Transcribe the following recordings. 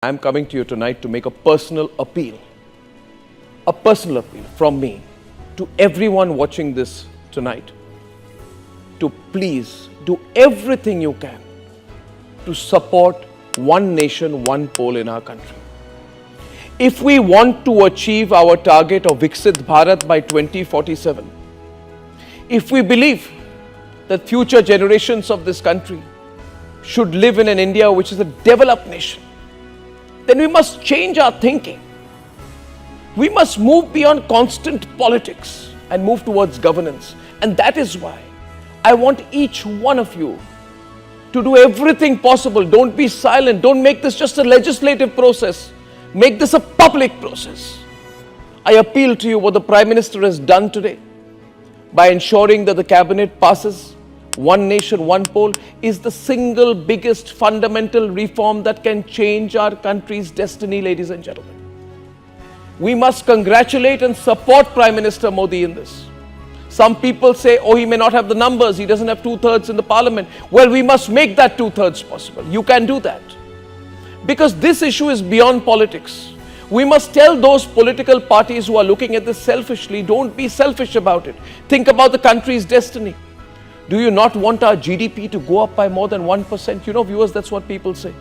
I'm coming to you tonight to make a personal appeal from me to everyone watching this tonight to please do everything you can to support one nation, one poll in our country. If we want to achieve our target of Viksit Bharat by 2047, if we believe that future generations of this country should live in an India which is a developed nation, then we must change our thinking. We must move beyond constant politics and move towards governance. And that is why I want each one of you to do everything possible. Don't be silent. Don't make this just a legislative process. Make this a public process. I appeal to you what the Prime Minister has done today by ensuring that the Cabinet passes one nation, one poll is the single biggest fundamental reform that can change our country's destiny, ladies and gentlemen. We must congratulate and support Prime Minister Modi in this. Some people say, oh, he may not have the numbers, he doesn't have 2/3 in the parliament. Well, we must make that 2/3 possible. You can do that. Because this issue is beyond politics. We must tell those political parties who are looking at this selfishly, don't be selfish about it. Think about the country's destiny. Do you not want our GDP to go up by more than 1%? You know, viewers, that's what people say.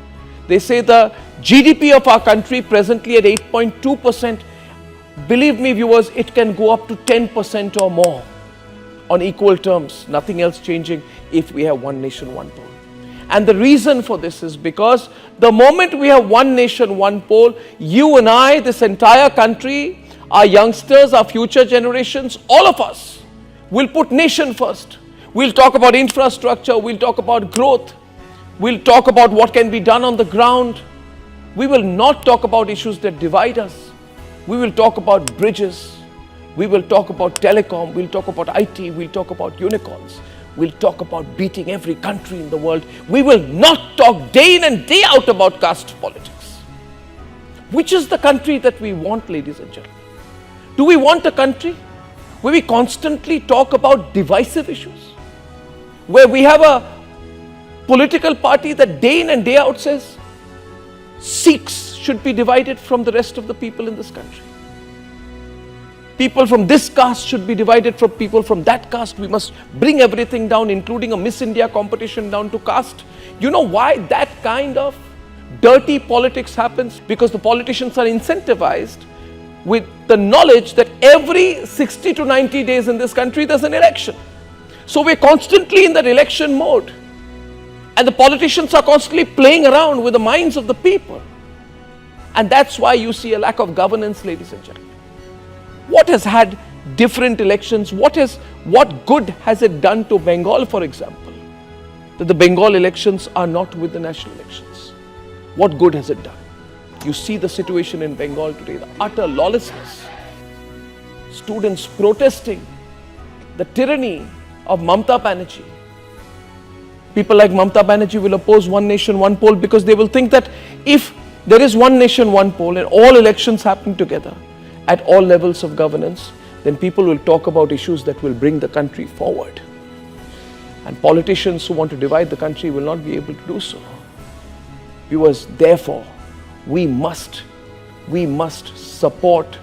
They say the GDP of our country presently at 8.2%. Believe me, viewers, it can go up to 10% or more on equal terms. Nothing else changing if we have one nation, one poll. And the reason for this is because the moment we have one nation, one poll, you and I, this entire country, our youngsters, our future generations, all of us will put nation first. We'll talk about infrastructure, we'll talk about growth, we'll talk about what can be done on the ground. We will not talk about issues that divide us. We will talk about bridges, we will talk about telecom, we'll talk about IT, we'll talk about unicorns, we'll talk about beating every country in the world. We will not talk day in and day out about caste politics. Which is the country that we want, ladies and gentlemen? Do we want a country where we constantly talk about divisive issues? Where we have a political party that day in and day out says Sikhs should be divided from the rest of the people in this country. People from this caste should be divided from people from that caste. We must bring everything down, including a Miss India competition, down to caste. You know why that kind of dirty politics happens? Because the politicians are incentivized with the knowledge that every 60 to 90 days in this country there's an election. So we're constantly in that election mode. And the politicians are constantly playing around with the minds of the people. And that's why you see a lack of governance, ladies and gentlemen. What has had different elections? What good has it done to Bengal, for example? That the Bengal elections are not with the national elections. What good has it done? You see the situation in Bengal today, the utter lawlessness. Students protesting, the tyranny of Mamata Banerjee. People like Mamata Banerjee will oppose one nation, one poll because they will think that if there is one nation, one poll and all elections happen together at all levels of governance, then people will talk about issues that will bring the country forward. And politicians who want to divide the country will not be able to do so. Viewers, therefore, we must support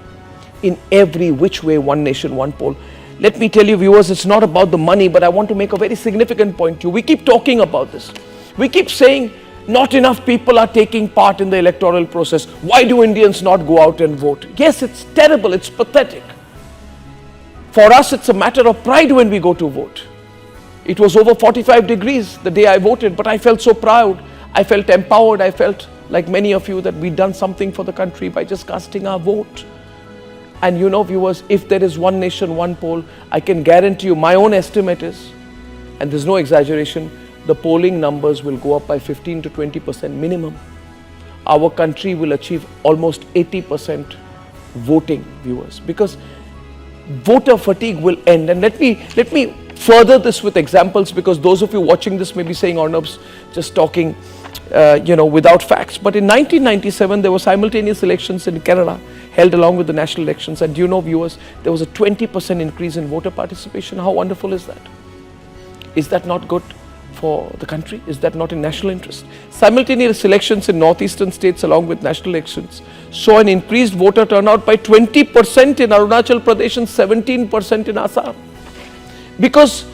in every which way one nation, one poll. Let me tell you, viewers, it's not about the money, but I want to make a very significant point to you. We keep talking about this. We keep saying not enough people are taking part in the electoral process. Why do Indians not go out and vote? Yes, it's terrible, it's pathetic. For us, it's a matter of pride when we go to vote. It was over 45 degrees the day I voted, but I felt so proud. I felt empowered. I felt like many of you that we'd done something for the country by just casting our vote. And you know, viewers, if there is one nation, one poll, I can guarantee you, my own estimate is, and there's no exaggeration, the polling numbers will go up by 15 to 20% minimum. Our country will achieve almost 80% voting, viewers, because voter fatigue will end. And let me further this with examples, because those of you watching this may be saying, Arnab's just talking without facts. But in 1997, there were simultaneous elections in Kerala held along with the national elections. And do you know, viewers, there was a 20% increase in voter participation. How wonderful is that? Is that not good? for the country? Is that not in national interest? Simultaneous elections in northeastern states along with national elections saw an increased voter turnout by 20% in Arunachal Pradesh and 17% in Assam. Because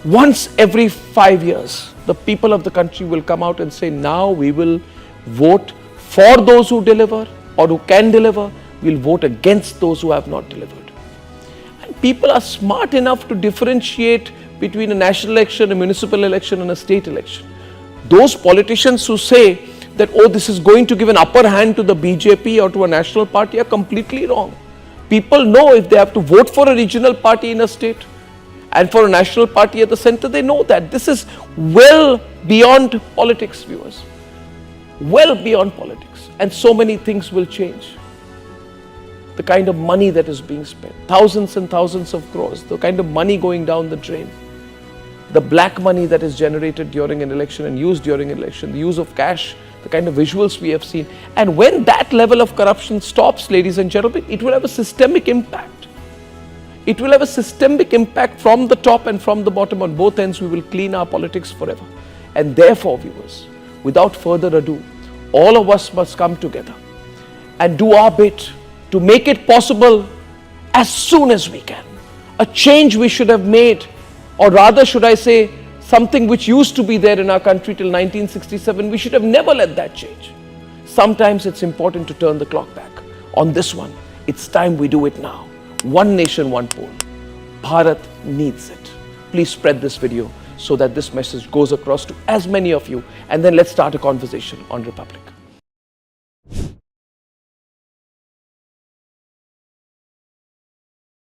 once every 5 years, the people of the country will come out and say, now we will vote for those who deliver or who can deliver. We'll vote against those who have not delivered. And people are smart enough to differentiate between a national election, a municipal election and a state election. Those politicians who say that, oh, this is going to give an upper hand to the BJP or to a national party are completely wrong. People know if they have to vote for a regional party in a state and for a national party at the center, they know that. This is well beyond politics, viewers. Well beyond politics. And so many things will change. The kind of money that is being spent, thousands and thousands of crores, the kind of money going down the drain, the black money that is generated during an election and used during an election, the use of cash, the kind of visuals we have seen. And when that level of corruption stops, ladies and gentlemen, it will have a systemic impact. It will have a systemic impact from the top and from the bottom. On both ends, we will clean our politics forever. And therefore, viewers, without further ado, all of us must come together and do our bit to make it possible as soon as we can. A change we should have made, or rather should I say, something which used to be there in our country till 1967, we should have never let that change. Sometimes it's important to turn the clock back. On this one, it's time we do it now. One nation, one poll. Bharat needs it. Please spread this video so that this message goes across to as many of you, and then let's start a conversation on Republic.